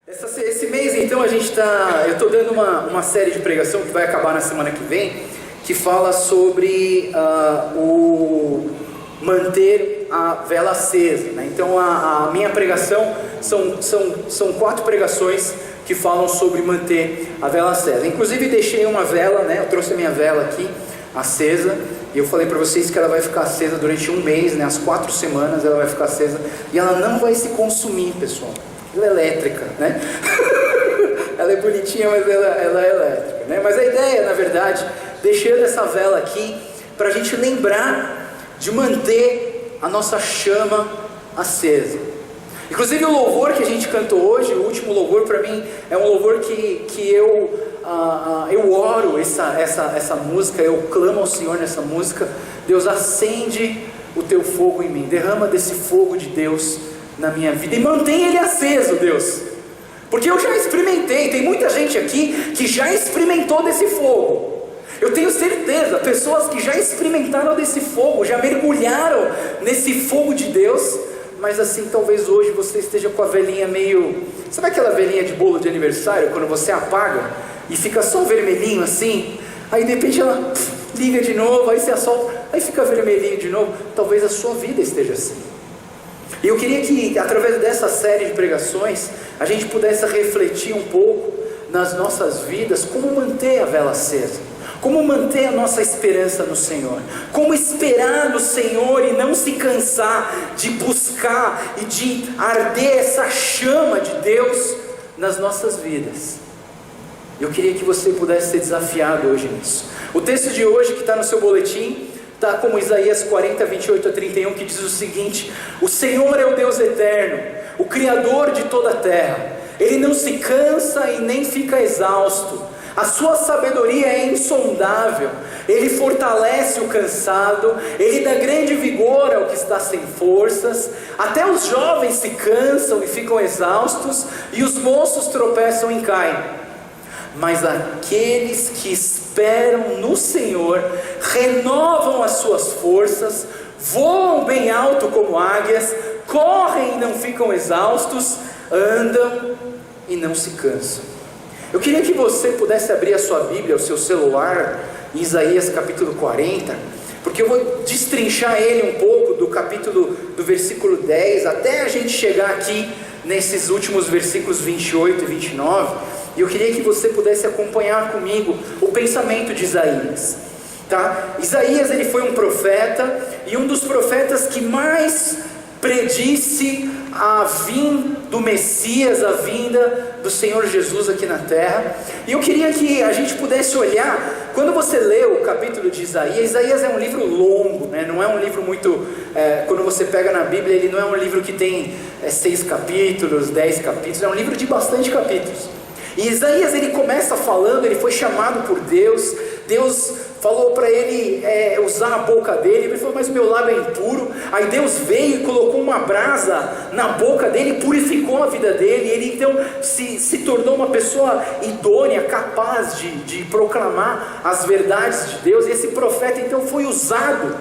Esse mês, então, eu estou dando uma série de pregação que vai acabar na semana que vem, que fala sobre o manter a vela acesa, né? Então, a minha pregação são 4 pregações que falam sobre manter a vela acesa. Inclusive, deixei uma vela, né? Eu trouxe a minha vela aqui, acesa, e eu falei para vocês que ela vai ficar acesa durante um mês, né? As 4 semanas ela vai ficar acesa, e ela não vai se consumir, pessoal. Ela é elétrica, né? Ela é bonitinha, mas ela é elétrica, né? Mas a ideia, na verdade, deixando essa vela aqui, para a gente lembrar de manter a nossa chama acesa. Inclusive o louvor que a gente cantou hoje, o último louvor, para mim, é um louvor que eu oro essa música, eu clamo ao Senhor nessa música. Deus, acende o teu fogo em mim, derrama desse fogo de Deus na minha vida e mantém ele aceso, Deus, porque eu já experimentei. Tem muita gente aqui que já experimentou desse fogo. Eu tenho certeza, pessoas que já experimentaram desse fogo, já mergulharam nesse fogo de Deus. Mas assim, talvez hoje você esteja com a velhinha meio... Sabe aquela velhinha de bolo de aniversário, quando você apaga e fica só vermelhinho assim? Aí de repente ela liga de novo, aí você assolta, aí fica vermelhinho de novo. Talvez a sua vida esteja assim. E eu queria que, através dessa série de pregações, a gente pudesse refletir um pouco nas nossas vidas, como manter a vela acesa, como manter a nossa esperança no Senhor, como esperar no Senhor e não se cansar de buscar e de arder essa chama de Deus nas nossas vidas. Eu queria que você pudesse ser desafiado hoje nisso. O texto de hoje que está no seu boletim está como Isaías 40, 28 a 31, que diz o seguinte: o Senhor é o Deus eterno, o Criador de toda a terra. Ele não se cansa e nem fica exausto. A sua sabedoria é insondável. Ele fortalece o cansado, ele dá grande vigor ao que está sem forças. Até os jovens se cansam e ficam exaustos, e os moços tropeçam e caem. Mas aqueles que esperam no Senhor renovam as suas forças, voam bem alto como águias, correm e não ficam exaustos, andam e não se cansam. Eu queria que você pudesse abrir a sua Bíblia, o seu celular, em Isaías capítulo 40, porque eu vou destrinchar ele um pouco do versículo 10, até a gente chegar aqui nesses últimos versículos 28 e 29, e eu queria que você pudesse acompanhar comigo o pensamento de Isaías, tá? Isaías, ele foi um profeta, e um dos profetas que mais predisse a vinda do Messias, a vinda do Senhor Jesus aqui na terra. E eu queria que a gente pudesse olhar, quando você lê o capítulo de Isaías é um livro longo, né? Não é um livro muito, quando você pega na Bíblia, ele não é um livro que tem 6 capítulos, 10 capítulos, é um livro de bastante capítulos. E Isaías, ele começa falando, ele foi chamado por Deus, Deus falou para ele usar a boca dele, ele falou, mas o meu lábio é impuro. Aí Deus veio e colocou uma brasa na boca dele, purificou a vida dele, e ele então se tornou uma pessoa idônea, capaz de proclamar as verdades de Deus. E esse profeta então foi usado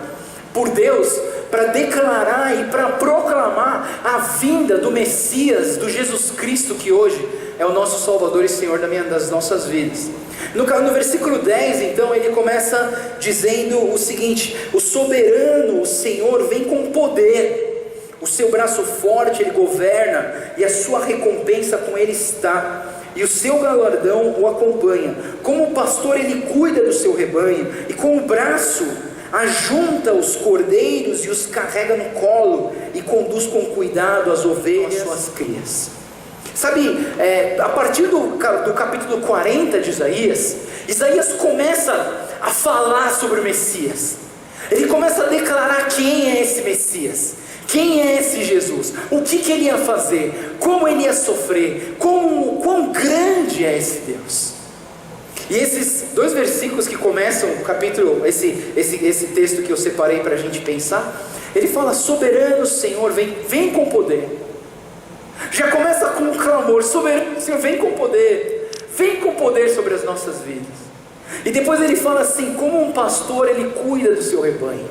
por Deus para declarar e para proclamar a vinda do Messias, do Jesus Cristo, que hoje é o nosso Salvador e Senhor das nossas vidas. No versículo 10, então, ele começa dizendo o seguinte: o soberano, o Senhor, vem com poder, o seu braço forte ele governa, e a sua recompensa com ele está, e o seu galardão o acompanha. Como pastor ele cuida do seu rebanho, e com o braço ajunta os cordeiros e os carrega no colo, e conduz com cuidado as ovelhas, as suas crias. Sabe, a partir do capítulo 40 de Isaías começa a falar sobre o Messias. Ele começa a declarar quem é esse Messias, quem é esse Jesus, o que ele ia fazer, como ele ia sofrer, quão grande é esse Deus. E esses 2 versículos que começam o capítulo, esse texto que eu separei para a gente pensar, ele fala: soberano Senhor, vem com poder. Já começa com um clamor: soberano Senhor, vem com poder sobre as nossas vidas. E depois ele fala assim: como um pastor ele cuida do seu rebanho.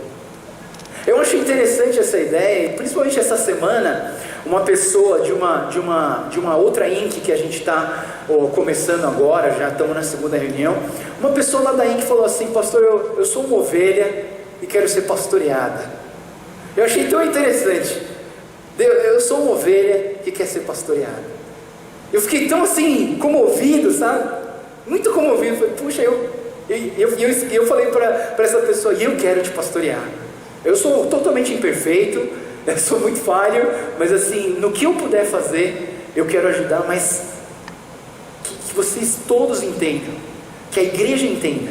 Eu acho interessante essa ideia, principalmente essa semana, Uma pessoa de uma outra INC que a gente está começando agora, já estamos na segunda reunião, uma pessoa lá da INC falou assim: pastor, eu sou uma ovelha e quero ser pastoreada. Eu achei tão interessante. Eu sou uma ovelha que quer ser pastoreada. Eu fiquei tão assim, comovido, sabe? Muito comovido. Falei, puxa, eu falei para essa pessoa: e eu quero te pastorear. Eu sou totalmente imperfeito, eu sou muito falho, mas assim, no que eu puder fazer, eu quero ajudar, mas que vocês todos entendam, que a igreja entenda.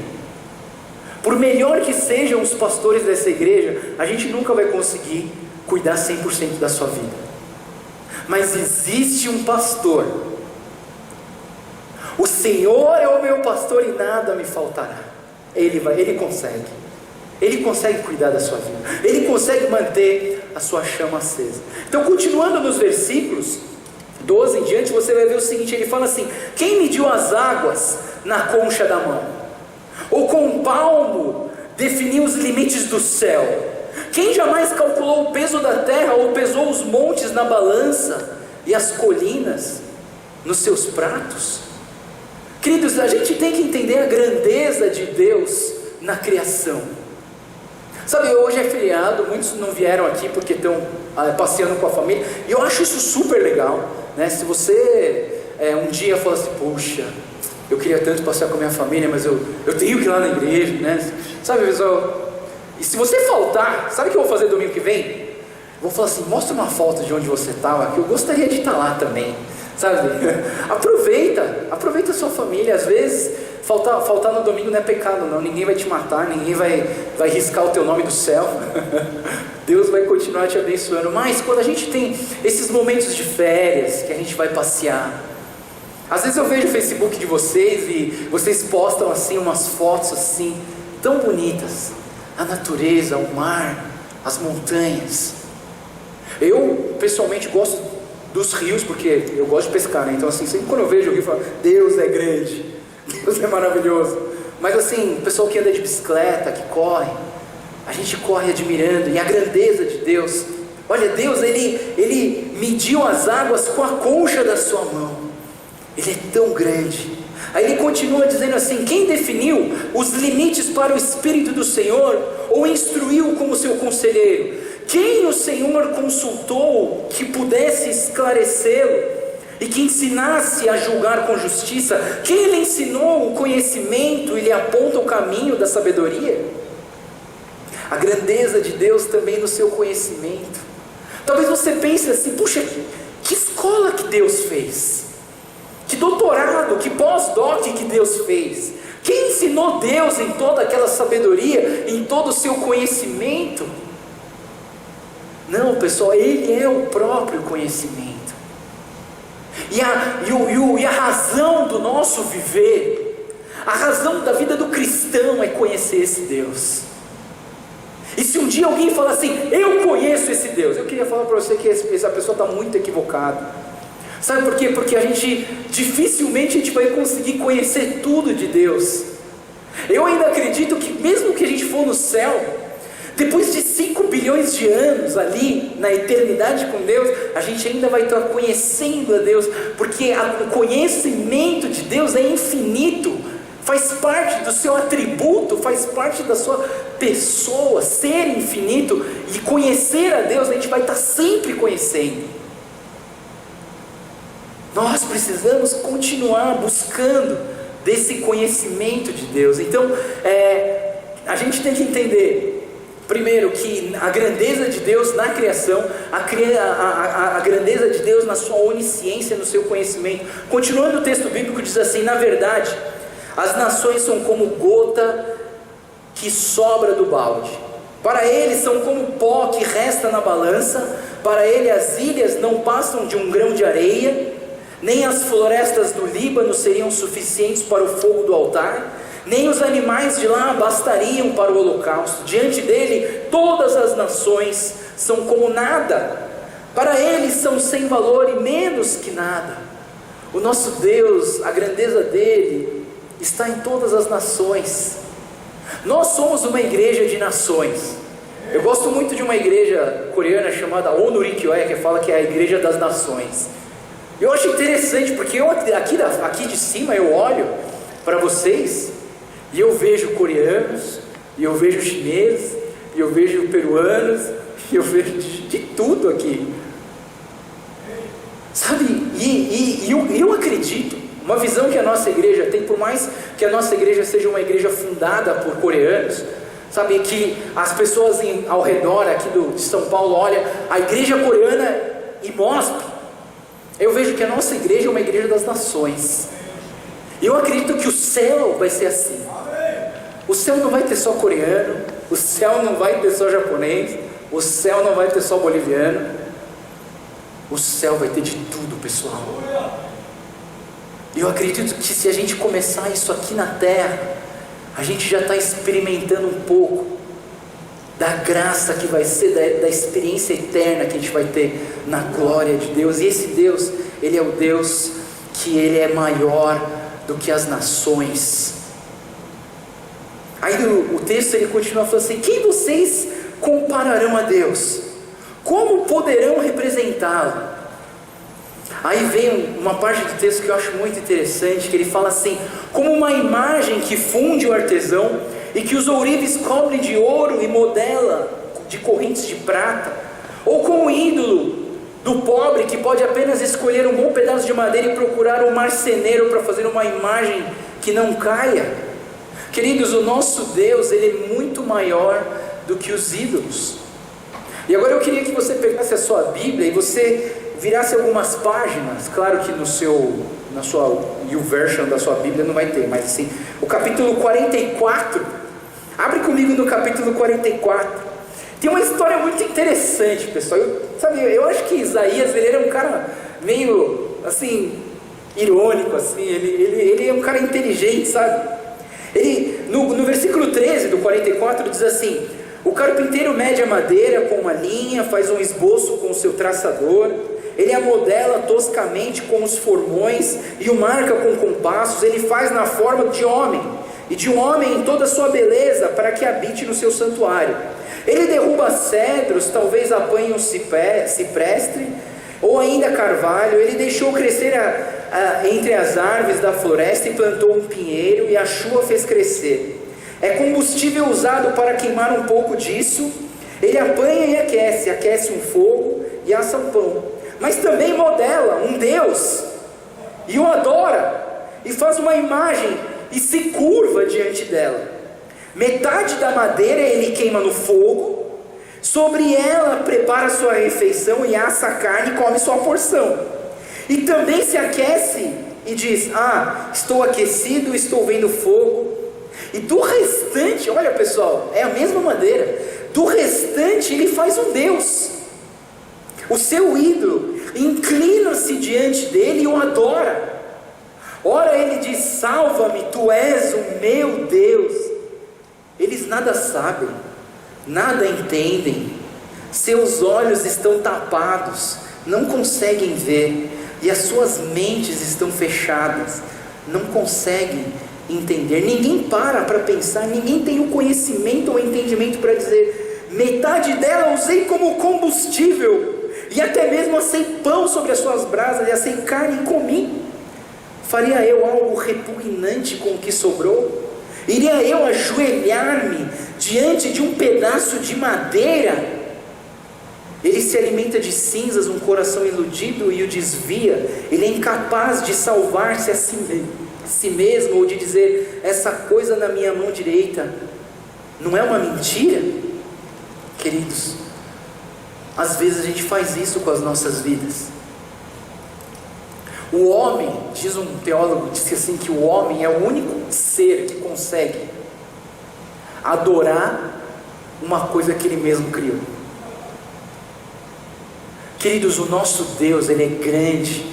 Por melhor que sejam os pastores dessa igreja, a gente nunca vai conseguir cuidar 100% da sua vida. Mas existe um pastor. O Senhor é o meu pastor e nada me faltará. Ele consegue. Ele consegue cuidar da sua vida. Ele consegue manter a sua chama acesa. Então, continuando nos versículos 12 em diante, você vai ver o seguinte: ele fala assim: quem mediu as águas na concha da mão? Ou com um palmo definiu os limites do céu? Quem jamais calculou o peso da terra, ou pesou os montes na balança e as colinas nos seus pratos? Queridos, a gente tem que entender a grandeza de Deus na criação. Sabe, hoje é feriado, muitos não vieram aqui porque estão passeando com a família, e eu acho isso super legal, né? Se você um dia fala assim: puxa, eu queria tanto passear com a minha família, mas eu tenho que ir lá na igreja, né? Sabe, pessoal, e se você faltar, sabe o que eu vou fazer domingo que vem? Eu vou falar assim: mostra uma foto de onde você estava, que eu gostaria de estar lá também, sabe? Aproveita a sua família. Às vezes faltar no domingo não é pecado não, ninguém vai te matar, ninguém vai riscar o teu nome do céu. Deus vai continuar te abençoando. Mas quando a gente tem esses momentos de férias, que a gente vai passear, às vezes eu vejo o Facebook de vocês e vocês postam assim umas fotos assim, tão bonitas, a natureza, o mar, as montanhas. Eu pessoalmente gosto dos rios, porque eu gosto de pescar, né? Então assim, sempre quando eu vejo o rio, eu falo: Deus é grande, Deus é maravilhoso. Mas assim, o pessoal que anda de bicicleta, que corre, a gente corre admirando, e a grandeza de Deus. Olha, Deus, Ele mediu as águas com a concha da sua mão. Ele é tão grande. Aí ele continua dizendo assim: quem definiu os limites para o Espírito do Senhor, ou instruiu como seu conselheiro? Quem o Senhor consultou que pudesse esclarecê-lo e que ensinasse a julgar com justiça? Quem lhe ensinou o conhecimento e lhe aponta o caminho da sabedoria? A grandeza de Deus também no seu conhecimento. Talvez você pense assim: puxa, que escola que Deus fez? Que doutorado, que pós-doc que Deus fez? Quem ensinou Deus em toda aquela sabedoria, em todo o seu conhecimento? Não, pessoal, Ele é o próprio conhecimento. E a razão do nosso viver, a razão da vida do cristão é conhecer esse Deus. E se um dia alguém falar assim: eu conheço esse Deus, eu queria falar para você que essa pessoa está muito equivocada. Sabe por quê? Porque dificilmente a gente vai conseguir conhecer tudo de Deus. Eu ainda acredito que mesmo que a gente for no céu, depois de 5 bilhões de anos ali, na eternidade com Deus, a gente ainda vai estar conhecendo a Deus, porque o conhecimento de Deus é infinito, faz parte do seu atributo, faz parte da sua pessoa, ser infinito, e conhecer a Deus, a gente vai estar sempre conhecendo. Nós precisamos continuar buscando desse conhecimento de Deus. Então, a gente tem que entender, primeiro, que a grandeza de Deus na criação, a grandeza de Deus na sua onisciência, no seu conhecimento. Continuando o texto bíblico, diz assim: na verdade, as nações são como gota que sobra do balde. Para ele são como pó que resta na balança. Para ele as ilhas não passam de um grão de areia. Nem as florestas do Líbano seriam suficientes para o fogo do altar, nem os animais de lá bastariam para o holocausto. Diante dele, todas as nações são como nada. Para ele são sem valor e menos que nada. O nosso Deus, a grandeza dele está em todas as nações. Nós somos uma igreja de nações. Eu gosto muito de uma igreja coreana chamada Onurikyoe, que fala que é a igreja das nações. Eu acho interessante, porque eu aqui de cima eu olho para vocês e eu vejo coreanos, e eu vejo chineses, e eu vejo peruanos, e eu vejo de tudo aqui. Sabe, e eu acredito, uma visão que a nossa igreja tem, por mais que a nossa igreja seja uma igreja fundada por coreanos, sabe, que as pessoas ao redor aqui de São Paulo olham a igreja coreana e mostram. Eu vejo que a nossa igreja é uma igreja das nações. E eu acredito que o céu vai ser assim. O céu não vai ter só coreano, o céu não vai ter só japonês, o céu não vai ter só boliviano. O céu vai ter de tudo, pessoal. E eu acredito que se a gente começar isso aqui na terra, a gente já está experimentando um pouco da graça que vai ser, da experiência eterna que a gente vai ter na glória de Deus. E esse Deus, Ele é o Deus que Ele é maior do que as nações. Aí o texto ele continua falando assim: quem vocês compararão a Deus? Como poderão representá-lo? Aí vem uma parte do texto que eu acho muito interessante, que ele fala assim: como uma imagem que funde o artesão, e que os ourives cobre de ouro e modela de correntes de prata, ou como o ídolo do pobre que pode apenas escolher um bom pedaço de madeira e procurar um marceneiro para fazer uma imagem que não caia. Queridos, o nosso Deus, Ele é muito maior do que os ídolos. E agora eu queria que você pegasse a sua Bíblia e você virasse algumas páginas. Claro que na sua YouVersion da sua Bíblia não vai ter, mas assim, o capítulo 44, abre comigo no capítulo 44, tem uma história muito interessante, pessoal. Eu acho que Isaías, ele era um cara meio, assim, irônico, assim, ele é um cara inteligente, sabe? Ele, no versículo 13 do 44, diz assim: o carpinteiro mede a madeira com uma linha, faz um esboço com o seu traçador, ele a modela toscamente com os formões e o marca com compassos, ele faz na forma de homem, e de um homem em toda a sua beleza, para que habite no seu santuário. Ele derruba cedros, talvez apanhe um ciprestre, ou ainda carvalho. Ele deixou crescer entre as árvores da floresta e plantou um pinheiro, e a chuva fez crescer. É combustível usado para queimar um pouco disso. Ele apanha e aquece um fogo e assa um pão. Mas também modela um Deus, e o adora, e faz uma imagem, e se curva diante dela. Metade da madeira ele queima no fogo, sobre ela prepara sua refeição, e assa a carne e come sua porção. E também se aquece e diz: estou aquecido, estou vendo fogo. E do restante, olha pessoal, é a mesma madeira, do restante ele faz um Deus, o seu ídolo, inclina-se diante dele e o adora. Ora ele diz: salva-me, tu és o meu Deus. Eles nada sabem, nada entendem, seus olhos estão tapados, não conseguem ver, e as suas mentes estão fechadas, não conseguem entender. Ninguém para pensar, ninguém tem o conhecimento ou entendimento para dizer: metade dela usei como combustível, e até mesmo assei pão sobre as suas brasas, e assei carne e comi. Faria eu algo repugnante com o que sobrou? Iria eu ajoelhar-me diante de um pedaço de madeira? Ele se alimenta de cinzas, um coração iludido, e o desvia. Ele é incapaz de salvar-se a si mesmo, ou de dizer: essa coisa na minha mão direita não é uma mentira? Queridos, às vezes a gente faz isso com as nossas vidas. O homem, diz um teólogo, disse assim, que o homem é o único ser que consegue adorar uma coisa que ele mesmo criou. Queridos, o nosso Deus, Ele é grande,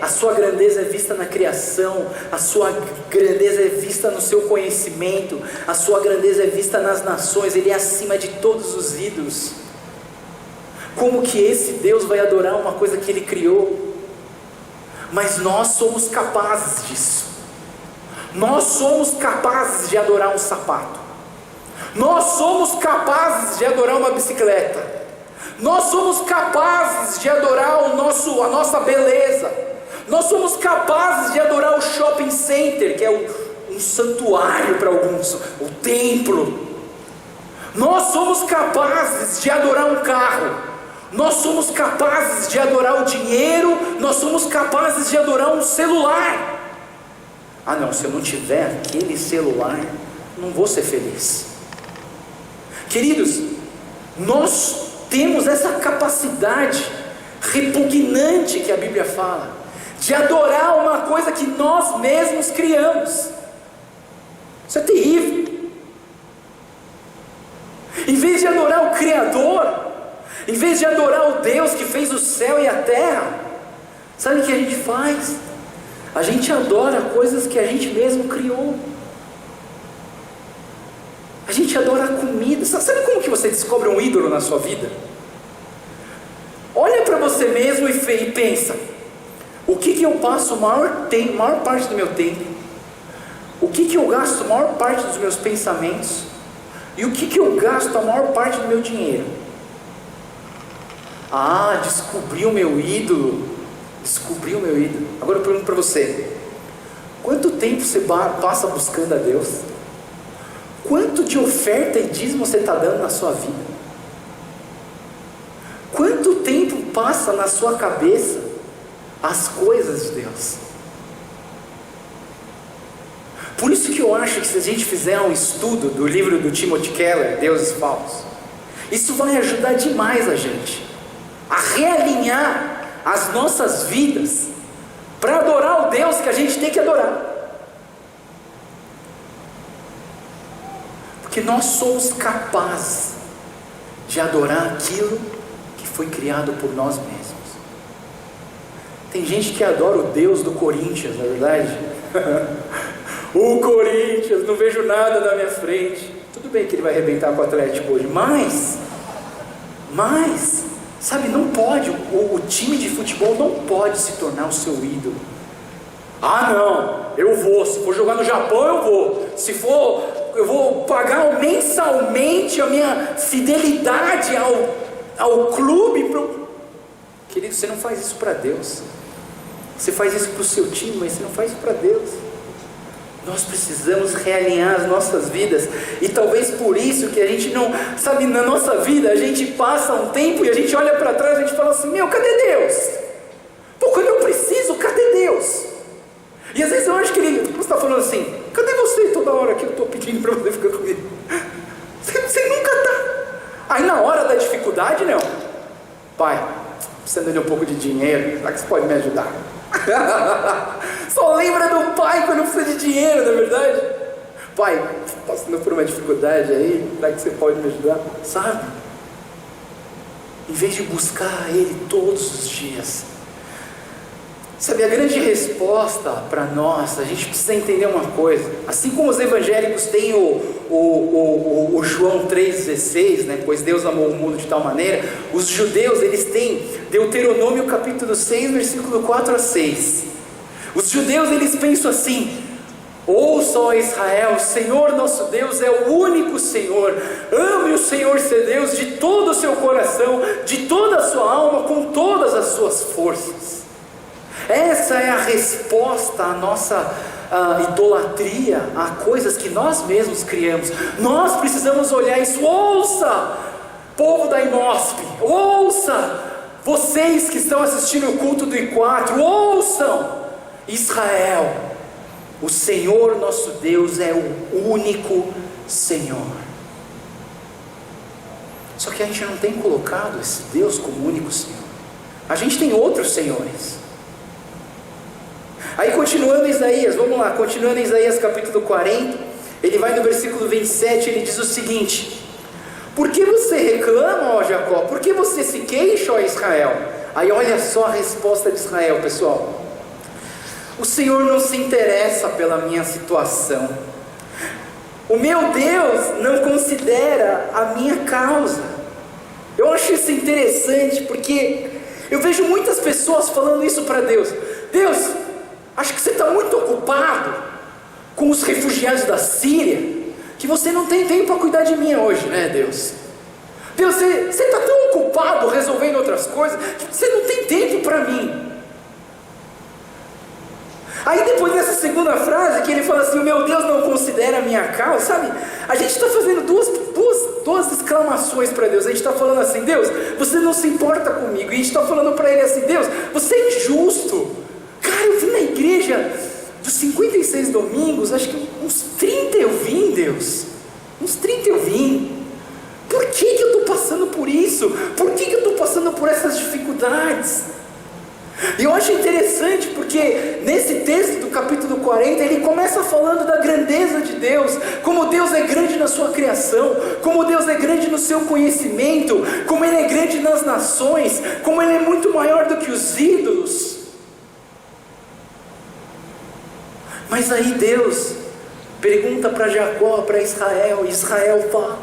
a sua grandeza é vista na criação, a sua grandeza é vista no seu conhecimento, a sua grandeza é vista nas nações, Ele é acima de todos os ídolos. Como que esse Deus vai adorar uma coisa que Ele criou? Mas nós somos capazes disso. Nós somos capazes de adorar um sapato. Nós somos capazes de adorar uma bicicleta. Nós somos capazes de adorar a nossa beleza. Nós somos capazes de adorar o shopping center, que é um santuário para alguns, o templo. Nós somos capazes de adorar um carro. Nós somos capazes de adorar o dinheiro. Nós somos capazes de adorar um celular. Ah não, se eu não tiver aquele celular, não vou ser feliz. Queridos, nós temos essa capacidade repugnante que a Bíblia fala, de adorar uma coisa que nós mesmos criamos. Isso é terrível. Em vez de adorar o Criador, em vez de adorar o Deus que fez o céu e a terra, sabe o que a gente faz? A gente adora coisas que a gente mesmo criou. A gente adora a comida. Sabe como que você descobre um ídolo na sua vida? Olha para você mesmo e pensa: o que eu passo a maior parte do meu tempo? O que eu gasto a maior parte dos meus pensamentos? E o que eu gasto a maior parte do meu dinheiro? Ah, descobri o meu ídolo. Descobri o meu ídolo. Agora eu pergunto para você: quanto tempo você passa buscando a Deus? Quanto de oferta e dízimo você está dando na sua vida? Quanto tempo passa na sua cabeça as coisas de Deus? Por isso que eu acho que se a gente fizer um estudo do livro do Timothy Keller, Deuses Falsos, isso vai ajudar demais a gente a realinhar as nossas vidas para adorar o Deus que a gente tem que adorar. Porque nós somos capazes de adorar aquilo que foi criado por nós mesmos. Tem gente que adora o Deus do Corinthians, não é verdade? O Corinthians, não vejo nada na minha frente. Tudo bem que ele vai arrebentar com o Atlético hoje, mas, sabe, não pode, o time de futebol não pode se tornar o seu ídolo. Ah não, eu vou, se for jogar no Japão eu vou, se for, eu vou pagar mensalmente a minha fidelidade ao clube. Querido, você não faz isso para Deus. Você faz isso para o seu time, mas você não faz isso para Deus. Nós precisamos realinhar as nossas vidas. E talvez por isso que a gente não, sabe, na nossa vida a gente passa um tempo e a gente olha para trás e a gente fala assim: meu, cadê Deus? Pô, quando eu preciso, cadê Deus? E às vezes eu acho que ele está falando assim: cadê você toda hora que eu estou pedindo para você ficar comigo? Você nunca está. Aí na hora da dificuldade, não. Pai, precisando de um pouco de dinheiro, será que você pode me ajudar? Só lembra do pai quando precisa de dinheiro, não é verdade? Pai, passando por uma dificuldade aí, será que você pode me ajudar? Sabe? Em vez de buscar Ele todos os dias. Sabe, a grande resposta para nós, a gente precisa entender uma coisa. Assim como os evangélicos têm o João 3,16, né? Pois Deus amou o mundo de tal maneira. Os judeus, eles têm Deuteronômio capítulo 6, versículo 4 a 6. Os judeus, eles pensam assim: ouça, ó Israel, o Senhor nosso Deus é o único Senhor. Ame o Senhor seu Deus de todo o seu coração, de toda a sua alma, com todas as suas forças. Essa é a resposta à nossa idolatria, a coisas que nós mesmos criamos. Nós precisamos olhar isso. Ouça, povo da IMOSP, ouça, vocês que estão assistindo o culto do I4, ouçam, Israel, o Senhor nosso Deus é o único Senhor. Só que a gente não tem colocado esse Deus como único Senhor. A gente tem outros senhores. Aí continuando Isaías, vamos lá, continuando Isaías capítulo 40, ele vai no versículo 27, ele diz o seguinte: por que você reclama, ó Jacó? Por que você se queixa, ó Israel? Aí olha só a resposta de Israel, pessoal: o Senhor não se interessa pela minha situação, o meu Deus não considera a minha causa. Eu acho isso interessante, porque eu vejo muitas pessoas falando isso para Deus: Deus, acho que você está muito ocupado com os refugiados da Síria, que você não tem tempo para cuidar de mim hoje, né, Deus? Deus, você está tão ocupado resolvendo outras coisas, que você não tem tempo para mim. Aí depois dessa segunda frase, que ele fala assim, o meu Deus não considera a minha causa, sabe? A gente está fazendo duas exclamações para Deus. A gente está falando assim, Deus, você não se importa comigo. E a gente está falando para ele assim, Deus, você é injusto. Cara, eu vim na igreja dos 56 domingos, acho que uns 30 eu vim, Deus. Uns 30 eu vim. Por que eu estou passando por isso? Por que eu estou passando por essas dificuldades? E eu acho interessante porque nesse texto do capítulo 40 ele começa falando da grandeza de Deus, como Deus é grande na sua criação, como Deus é grande no seu conhecimento, como Ele é grande nas nações, como Ele é muito maior do que os ídolos. Mas aí Deus pergunta para Jacó, para Israel, e Israel fala,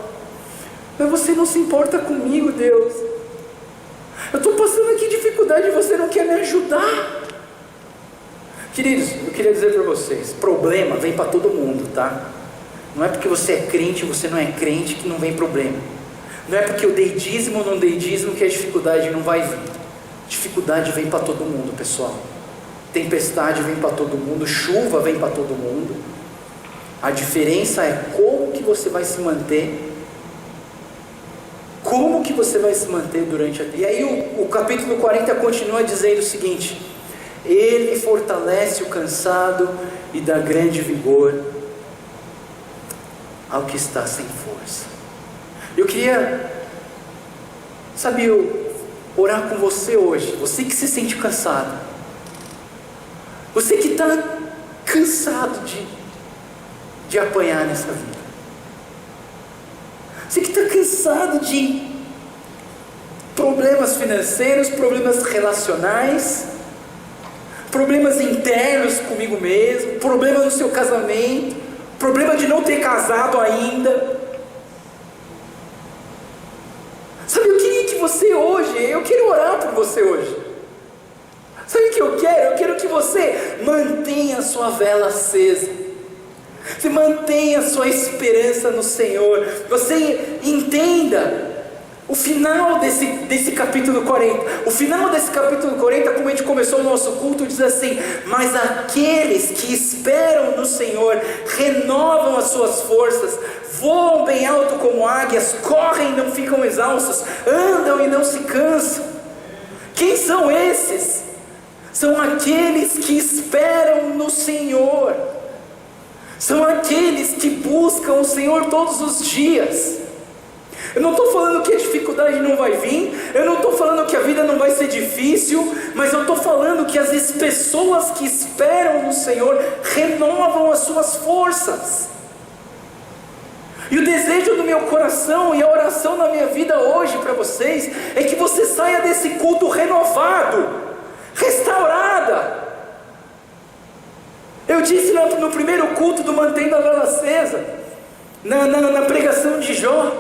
mas você não se importa comigo, Deus? Eu estou passando aqui dificuldade e você não quer me ajudar. Queridos, eu queria dizer para vocês, problema vem para todo mundo, tá? Não é porque você é crente ou você não é crente que não vem problema. Não é porque eu dei dízimo ou não dei dízimo que a dificuldade não vai vir. Dificuldade vem para todo mundo, pessoal. Tempestade vem para todo mundo, chuva vem para todo mundo. A diferença é como que você vai se manter. Como que você vai se manter durante a... E aí o capítulo 40 continua dizendo o seguinte: Ele fortalece o cansado e dá grande vigor ao que está sem força. Eu queria, sabe, orar com você hoje, você que se sente cansado, você que está cansado de apanhar nessa vida, você que está cansado de problemas financeiros, problemas relacionais, problemas internos comigo mesmo, problema no seu casamento, problema de não ter casado ainda. Sabe, eu queria que você hoje, eu quero orar por você hoje. Sabe o que eu quero? Eu quero que você mantenha a sua vela acesa. Você mantenha a sua esperança no Senhor. Você entenda o final desse capítulo 40. O final desse capítulo 40, como a gente começou o nosso culto, diz assim: mas aqueles que esperam no Senhor renovam as suas forças, voam bem alto como águias, correm e não ficam exaustos, andam e não se cansam. Quem são esses? São aqueles que esperam no Senhor. São aqueles que buscam o Senhor todos os dias. Eu não estou falando que a dificuldade não vai vir, eu não estou falando que a vida não vai ser difícil, mas eu estou falando que as pessoas que esperam no Senhor renovam as suas forças. E o desejo do meu coração e a oração na minha vida hoje para vocês é que você saia desse culto renovado, restaurada. Eu disse no primeiro culto do Mantendo a Vela Acesa, na pregação de Jó,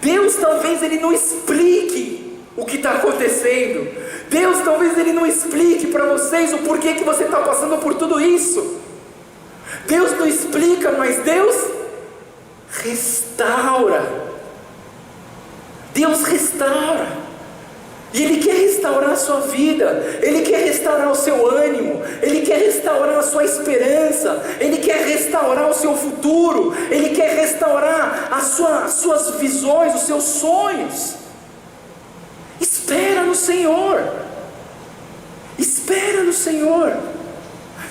Deus talvez Ele não explique o que está acontecendo. Deus talvez Ele não explique para vocês o porquê que você está passando por tudo isso. Deus não explica, mas Deus restaura. Deus restaura. E Ele quer restaurar a sua vida, Ele quer restaurar o seu ânimo, Ele quer restaurar a sua esperança, Ele quer restaurar o seu futuro, Ele quer restaurar as suas visões, os seus sonhos. Espera no Senhor, espera no Senhor.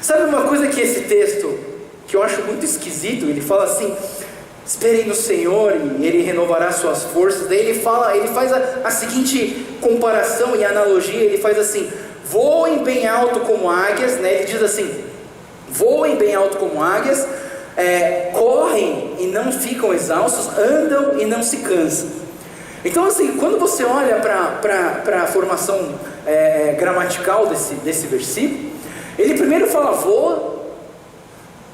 Sabe uma coisa que esse texto, que eu acho muito esquisito, ele fala assim: esperem no Senhor e Ele renovará suas forças. Daí ele faz a seguinte comparação e analogia. Ele faz assim: voem bem alto como águias, né? Ele diz assim: voem bem alto como águias, correm e não ficam exaustos, andam e não se cansam. Então assim, quando você olha para a formação gramatical desse versículo, ele primeiro fala voa,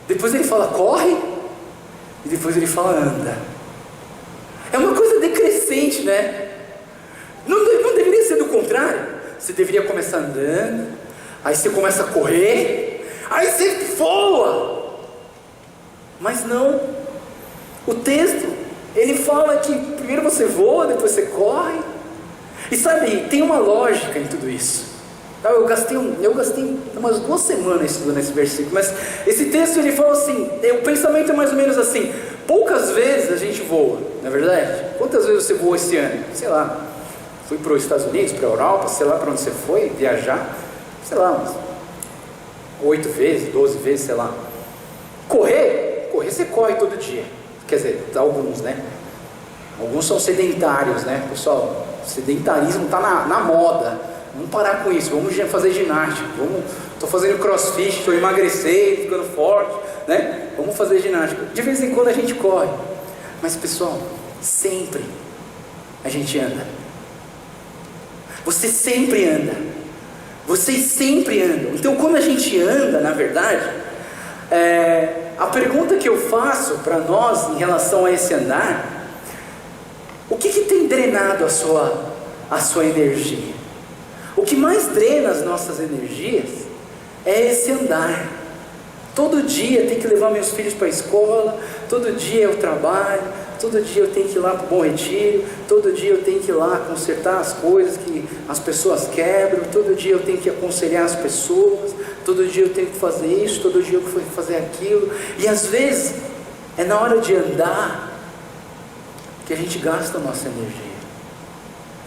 depois ele fala corre, e depois ele fala anda. É uma coisa decrescente, né? Não deveria ser do contrário. Você deveria começar andando, aí você começa a correr, aí você voa. Mas não. O texto, ele fala que primeiro você voa, depois você corre. E sabe, tem uma lógica em tudo isso. Eu gastei umas 2 semanas estudando esse versículo, mas esse texto ele fala assim, o pensamento é mais ou menos assim: poucas vezes a gente voa, não é verdade? Quantas vezes você voou esse ano? Sei lá, fui para os Estados Unidos, para a Europa, sei lá para onde você foi viajar, sei lá, umas 8 vezes, 12 vezes, sei lá. Correr você corre todo dia, quer dizer, alguns, né? Alguns são sedentários, né? Pessoal, sedentarismo está na moda. Vamos parar com isso, vamos fazer ginástica, estou fazendo crossfit, estou emagrecendo, ficando forte, né? Vamos fazer ginástica. De vez em quando a gente corre, mas pessoal, sempre a gente anda. Você sempre anda, vocês sempre andam. Então quando a gente anda, na verdade, a pergunta que eu faço para nós em relação a esse andar: o que tem drenado a sua energia? O que mais drena as nossas energias é esse andar. Todo dia eu tenho que levar meus filhos para a escola, todo dia eu trabalho, todo dia eu tenho que ir lá para o Bom Retiro, todo dia eu tenho que ir lá consertar as coisas que as pessoas quebram, todo dia eu tenho que aconselhar as pessoas, todo dia eu tenho que fazer isso, todo dia eu tenho que fazer aquilo. E às vezes é na hora de andar que a gente gasta a nossa energia,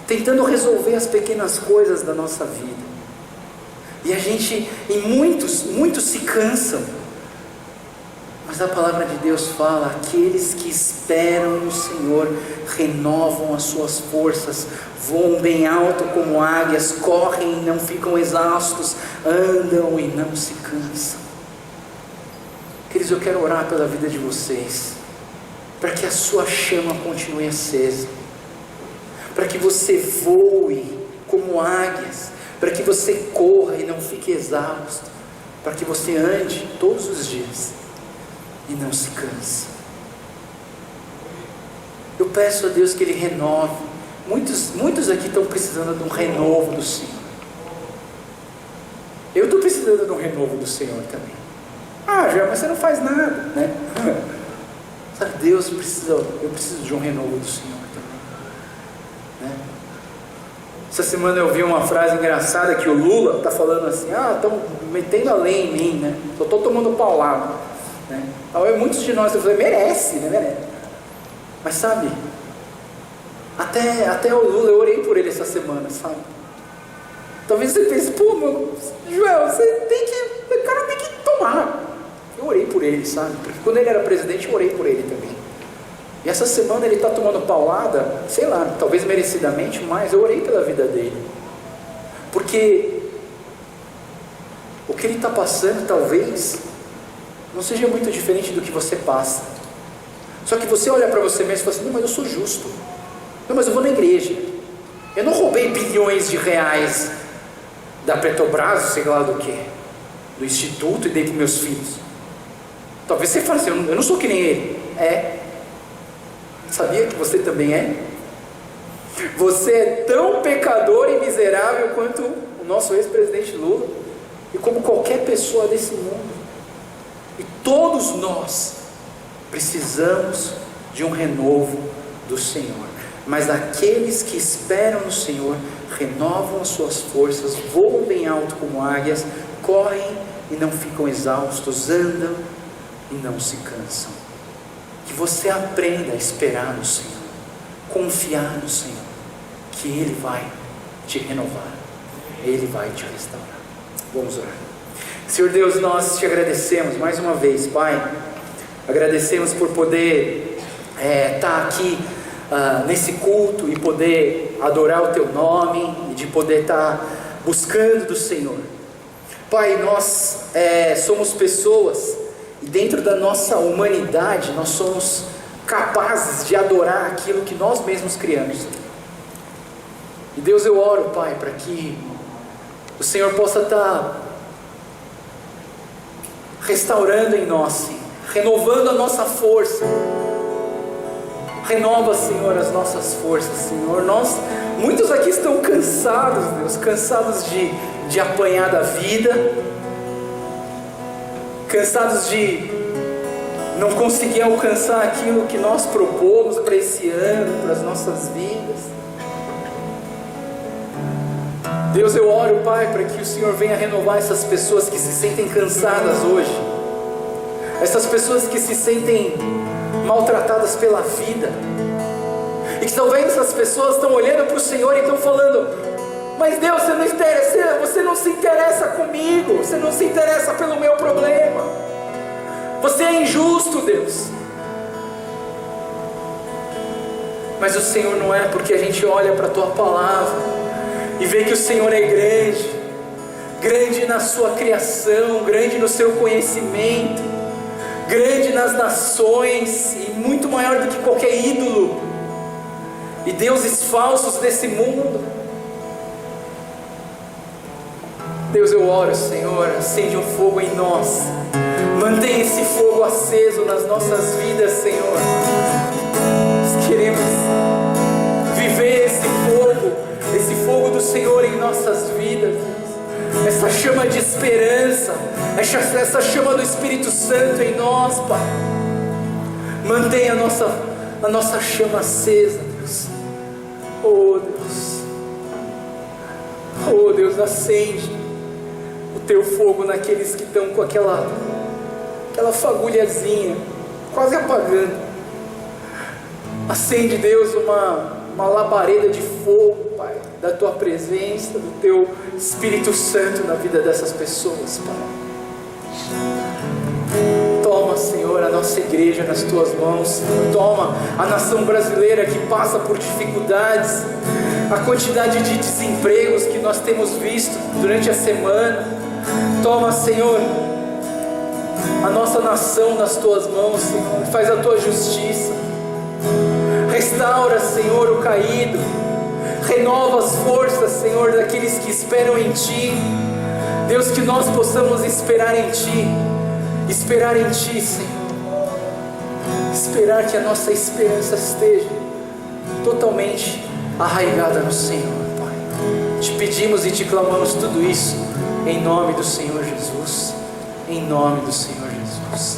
tentando resolver as pequenas coisas da nossa vida. E muitos se cansam. Mas a palavra de Deus fala: aqueles que esperam no Senhor renovam as suas forças, voam bem alto como águias, correm e não ficam exaustos, andam e não se cansam. Queridos, eu quero orar pela vida de vocês, para que a sua chama continue acesa, para que você voe como águias, para que você corra e não fique exausto, para que você ande todos os dias e não se canse. Eu peço a Deus que Ele renove. Muitos aqui estão precisando de um renovo do Senhor. Eu estou precisando de um renovo do Senhor também. Já, mas você não faz nada, né? Sabe, eu preciso de um renovo do Senhor também, né? Essa semana eu vi uma frase engraçada que o Lula está falando assim: estão metendo a lei em mim, né? Só estou tomando paulada, né? Muitos de nós, eu falei, merece, né? Merece. Mas sabe, até o Lula, eu orei por ele essa semana, sabe? Talvez você pense: pô, Joel, o cara tem que tomar. Eu orei por ele, sabe? Porque quando ele era presidente, eu orei por ele também. E essa semana ele está tomando paulada, sei lá, talvez merecidamente, mas eu orei pela vida dele. Porque o que ele está passando talvez não seja muito diferente do que você passa. Só que você olha para você mesmo e fala assim: não, mas eu sou justo. Não, mas eu vou na igreja. Eu não roubei bilhões de reais da Petrobras, sei lá do que, do instituto, e dei para meus filhos. Talvez você fale assim: eu não sou que nem ele. Sabia que você também é? Você é tão pecador e miserável quanto o nosso ex-presidente Lula, e como qualquer pessoa desse mundo. E todos nós precisamos de um renovo do Senhor. Mas aqueles que esperam no Senhor renovam as suas forças, voam bem alto como águias, correm e não ficam exaustos, andam e não se cansam. Que você aprenda a esperar no Senhor, confiar no Senhor, que Ele vai te renovar, Ele vai te restaurar. Vamos orar. Senhor Deus, nós te agradecemos mais uma vez, Pai. Agradecemos por poder estar aqui nesse culto e poder adorar o Teu nome, e de poder estar buscando do Senhor. Pai, nós somos pessoas, e dentro da nossa humanidade, nós somos capazes de adorar aquilo que nós mesmos criamos. E Deus, eu oro, Pai, para que o Senhor possa estar restaurando em nós, Senhor, renovando a nossa força. Renova, Senhor, as nossas forças, Senhor. Muitos aqui estão cansados, Deus, cansados de apanhar da vida, cansados de não conseguir alcançar aquilo que nós propomos para esse ano, para as nossas vidas. Deus, eu oro, Pai, para que o Senhor venha renovar essas pessoas que se sentem cansadas hoje, essas pessoas que se sentem maltratadas pela vida, e que talvez essas pessoas estão olhando para o Senhor e estão falando: mas Deus, você não se interessa comigo, você não se interessa pelo meu problema, você é injusto, Deus. Mas o Senhor não é, porque a gente olha para a Tua palavra e vê que o Senhor é grande, grande na sua criação, grande no seu conhecimento, grande nas nações e muito maior do que qualquer ídolo e deuses falsos desse mundo. Deus, eu oro, Senhor, acende um fogo em nós, mantenha esse fogo aceso nas nossas vidas, Senhor. Nós queremos viver esse fogo do Senhor em nossas vidas, essa chama de esperança, essa chama do Espírito Santo em nós, Pai. Mantenha a nossa chama acesa, Deus. Oh Deus, acende o Teu fogo naqueles que estão com aquela fagulhazinha quase apagando. Acende, Deus, uma labareda de fogo, Pai, da Tua presença, do Teu Espírito Santo na vida dessas pessoas, Pai. Toma, Senhor, a nossa igreja nas Tuas mãos, Senhor. Toma a nação brasileira que passa por dificuldades, a quantidade de desempregos que nós temos visto durante a semana. Toma, Senhor, a nossa nação nas Tuas mãos, Senhor. Faz a Tua justiça. Restaura, Senhor, o caído. Renova as forças, Senhor, daqueles que esperam em Ti. Deus, que nós possamos esperar em Ti. Esperar em Ti, Senhor. Esperar que a nossa esperança esteja totalmente arraigada no Senhor, Pai. Te pedimos e Te clamamos tudo isso em nome do Senhor Jesus. Em nome do Senhor Jesus.